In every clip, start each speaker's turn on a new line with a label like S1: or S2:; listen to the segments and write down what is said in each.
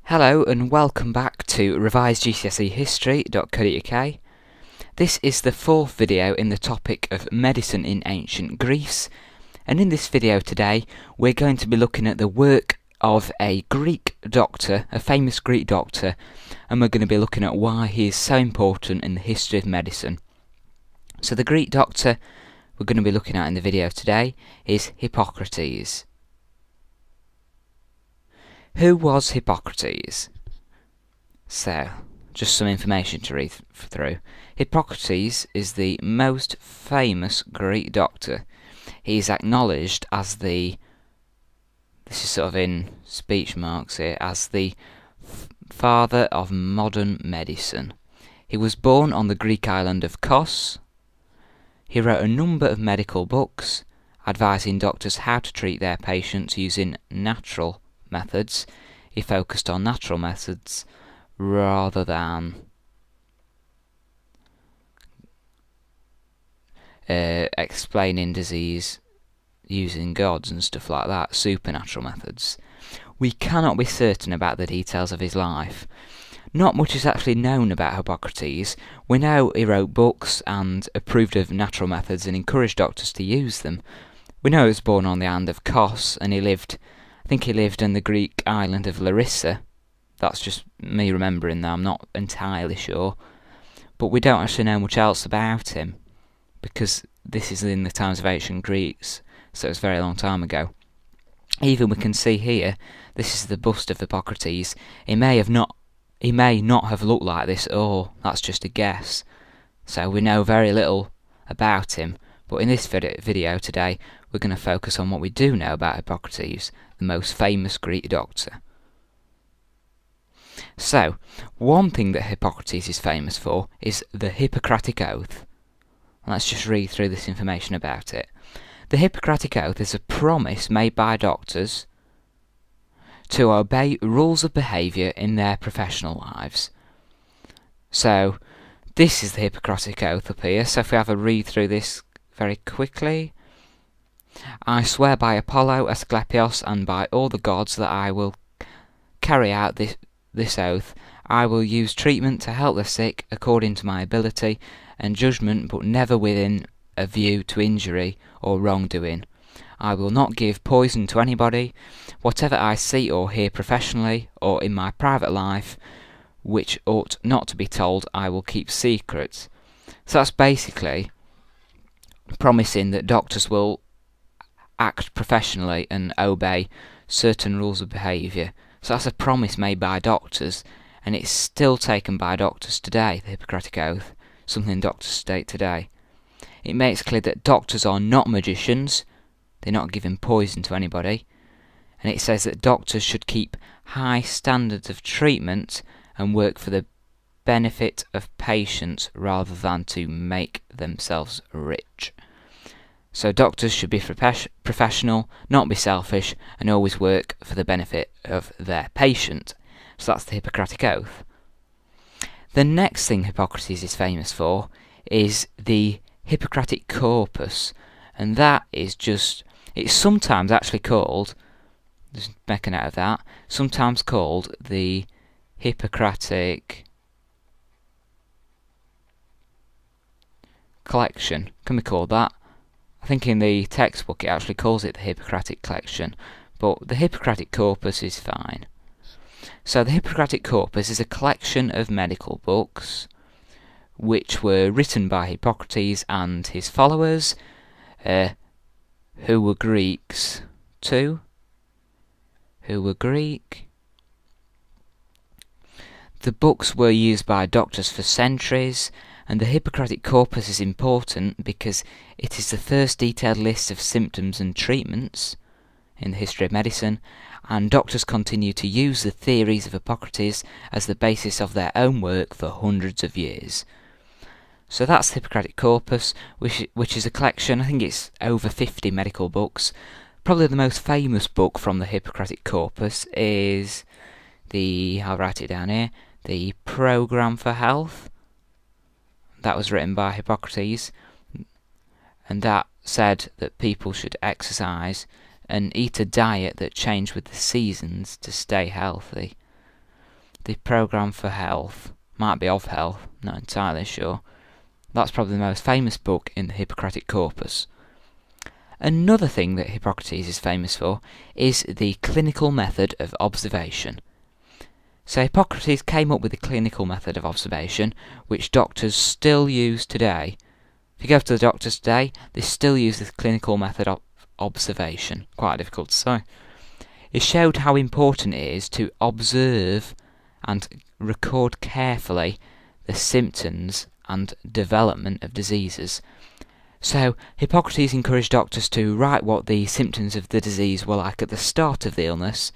S1: Hello and welcome back to revisedgcsehistory.co.uk. This is the fourth video in the topic of medicine in ancient Greece, and in this video today we're going to be looking at the work of a Greek doctor, a famous Greek doctor, and we're going to be looking at why he is so important in the history of medicine. So the Greek doctor we're going to be looking at in the video today is Hippocrates. Who was Hippocrates? So, just some information to read through. Hippocrates is the most famous Greek doctor. He is acknowledged as this is sort of in speech marks here, as the father of modern medicine. He was born on the Greek island of Kos. He wrote a number of medical books, advising doctors how to treat their patients using natural methods. He focused on natural methods rather than explaining disease using gods and stuff like that, supernatural methods. We cannot be certain about the details of his life. Not much is actually known about Hippocrates. We know he wrote books and approved of natural methods and encouraged doctors to use them. We know he was born on the island of Kos, and I think he lived on the Greek island of Larissa. That's just me remembering that, I'm not entirely sure. But we don't actually know much else about him, because this is in the times of ancient Greeks, so it's a very long time ago. Even we can see here, this is the bust of Hippocrates. He may not have looked like this, or that's just a guess. So we know very little about him. But in this video today, we're going to focus on what we do know about Hippocrates, the most famous Greek doctor. So, one thing that Hippocrates is famous for is the Hippocratic Oath. Let's just read through this information about it. The Hippocratic Oath is a promise made by doctors to obey rules of behaviour in their professional lives. So, this is the Hippocratic Oath up here, so if we have a read through this very quickly. I swear by Apollo, Asclepios, and by all the gods that I will carry out this oath. I will use treatment to help the sick according to my ability and judgment, but never within a view to injury or wrongdoing. I will not give poison to anybody. Whatever I see or hear professionally or in my private life, which ought not to be told, I will keep secret. So that's basically promising that doctors will act professionally and obey certain rules of behaviour. So that's a promise made by doctors, and it's still taken by doctors today, the Hippocratic Oath, something doctors state today. It makes clear that doctors are not magicians, they're not giving poison to anybody, and it says that doctors should keep high standards of treatment and work for the benefit of patients rather than to make themselves rich. So doctors should be professional, not be selfish, and always work for the benefit of their patient. So that's the Hippocratic Oath. The next thing Hippocrates is famous for is the Hippocratic Corpus, and that is it's sometimes actually called, just make a note of that, sometimes called the Hippocratic Collection. Can we call that? I think in the textbook it actually calls it the Hippocratic Collection, but the Hippocratic Corpus is fine. So the Hippocratic Corpus is a collection of medical books which were written by Hippocrates and his followers, who were Greeks too. Who were Greek. The books were used by doctors for centuries, and the Hippocratic Corpus is important because it is the first detailed list of symptoms and treatments in the history of medicine, and doctors continue to use the theories of Hippocrates as the basis of their own work for hundreds of years. So that's the Hippocratic Corpus, which is a collection, I think it's over 50 medical books. Probably the most famous book from the Hippocratic Corpus is I'll write it down here, the Programme for Health. That was written by Hippocrates, and that said that people should exercise and eat a diet that changed with the seasons to stay healthy. the programme for health. Might be of health, not entirely sure. That's probably the most famous book in the Hippocratic corpus. Another thing that Hippocrates is famous for is the clinical method of observation. So Hippocrates came up with the clinical method of observation, which doctors still use today. If you go to the doctors today, they still use this clinical method of observation. Quite difficult to say. It showed how important it is to observe and record carefully the symptoms and development of diseases. So Hippocrates encouraged doctors to write what the symptoms of the disease were like at the start of the illness,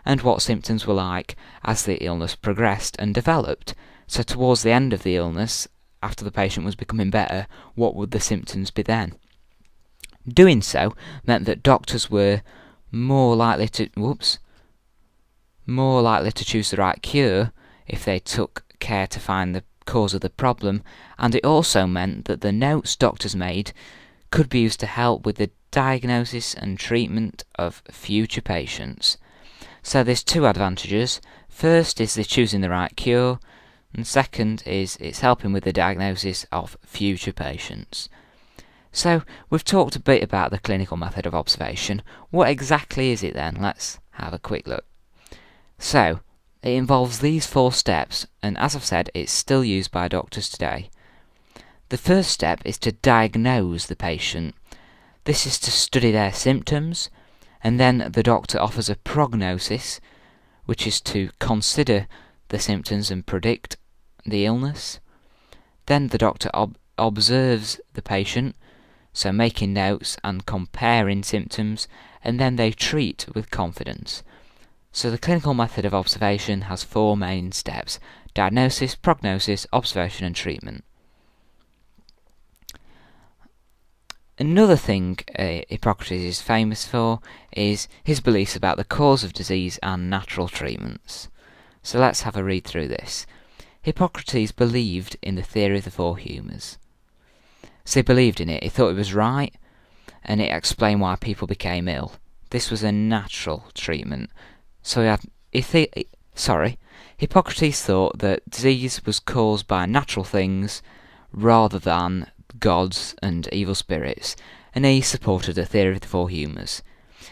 S1: and what symptoms were like as the illness progressed and developed. So towards the end of the illness, after the patient was becoming better, what would the symptoms be then? Doing so meant that doctors were more likely to choose the right cure if they took care to find the cause of the problem, and it also meant that the notes doctors made could be used to help with the diagnosis and treatment of future patients. So there's two advantages. First is they're choosing the right cure, and second is it's helping with the diagnosis of future patients. So we've talked a bit about the clinical method of observation. What exactly is it then? Let's have a quick look. So it involves these 4 steps, and as I've said, it's still used by doctors today. The first step is to diagnose the patient. This is to study their symptoms, and then the doctor offers a prognosis, which is to consider the symptoms and predict the illness. Then the doctor observes the patient, so making notes and comparing symptoms, and then they treat with confidence. So the clinical method of observation has 4 main steps: diagnosis, prognosis, observation and treatment. Another thing Hippocrates is famous for is his beliefs about the cause of disease and natural treatments. So let's have a read through this. Hippocrates believed in the theory of the 4 humours. So he believed in it, he thought it was right, and it explained why people became ill. This was a natural treatment. So Hippocrates thought that disease was caused by natural things rather than gods and evil spirits, and he supported the theory of the 4 humours.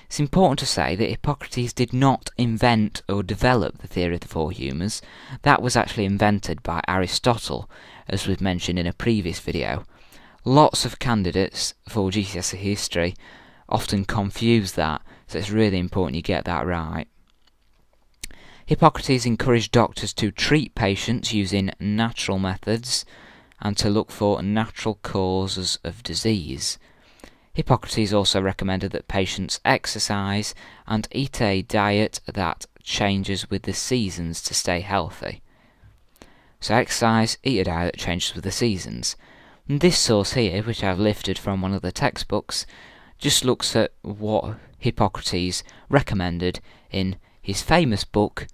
S1: It's important to say that Hippocrates did not invent or develop the theory of the 4 humours. That was actually invented by Aristotle, as we've mentioned in a previous video. Lots of candidates for GCSE history often confuse that, so it's really important you get that right. Hippocrates encouraged doctors to treat patients using natural methods and to look for natural causes of disease. Hippocrates also recommended that patients exercise and eat a diet that changes with the seasons to stay healthy. So exercise, eat a diet that changes with the seasons. And this source here, which I've lifted from one of the textbooks, just looks at what Hippocrates recommended in his famous book,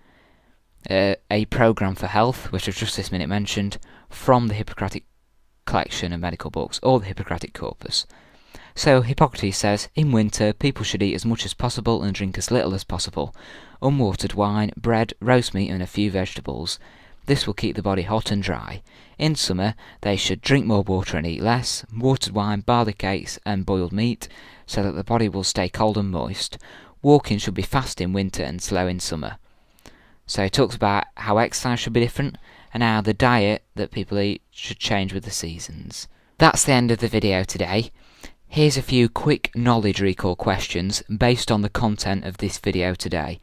S1: A Programme for Health, which I've just this minute mentioned, from the Hippocratic collection of medical books, or the Hippocratic corpus. So Hippocrates says, in winter people should eat as much as possible and drink as little as possible. Unwatered wine, bread, roast meat and a few vegetables. This will keep the body hot and dry. In summer they should drink more water and eat less. Watered wine, barley cakes and boiled meat, so that the body will stay cold and moist. Walking should be fast in winter and slow in summer. So he talks about how exercise should be different, and how the diet that people eat should change with the seasons. That's the end of the video today. Here's a few quick knowledge recall questions based on the content of this video today.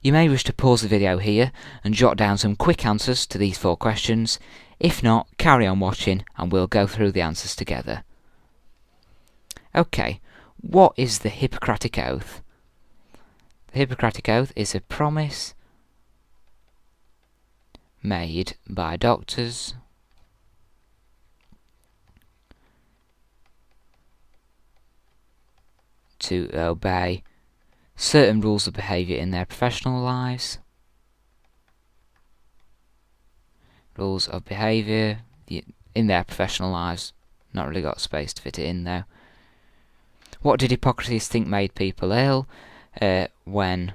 S1: You may wish to pause the video here and jot down some quick answers to these 4 questions. If not, carry on watching and we'll go through the answers together. Okay, what is the Hippocratic Oath? The Hippocratic Oath is a promise made by doctors to obey certain rules of behaviour in their professional lives. Rules of behaviour in their professional lives. Not really got space to fit it in though. What did Hippocrates think made people ill? When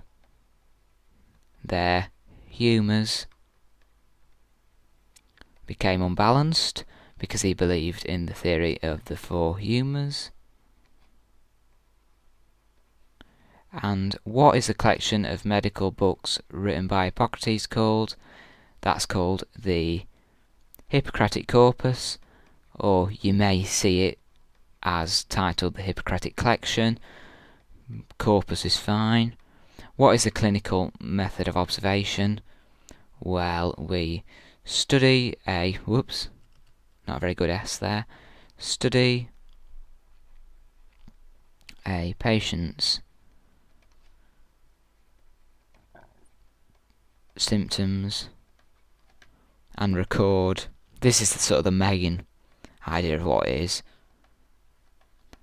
S1: their humours became unbalanced because he believed in the theory of the four humours. And what is the collection of medical books written by Hippocrates called? That's called the Hippocratic Corpus, or you may see it as titled the Hippocratic Collection. Corpus is fine. What is the clinical method of observation? Well, we study a, whoops, not a very good S there, study a patient's symptoms and record. This is sort of the main idea of what it is,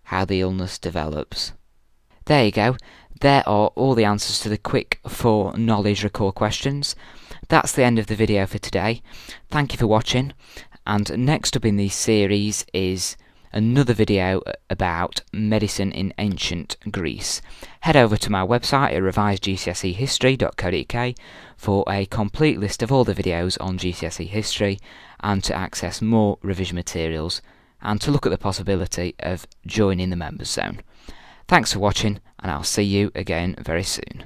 S1: how the illness develops. There you go. There are all the answers to the quick 4 knowledge recall questions. That's the end of the video for today. Thank you for watching, and next up in this series is another video about medicine in ancient Greece. Head over to my website at revisedgcsehistory.co.uk for a complete list of all the videos on GCSE history, and to access more revision materials, and to look at the possibility of joining the members zone. Thanks for watching, and I'll see you again very soon.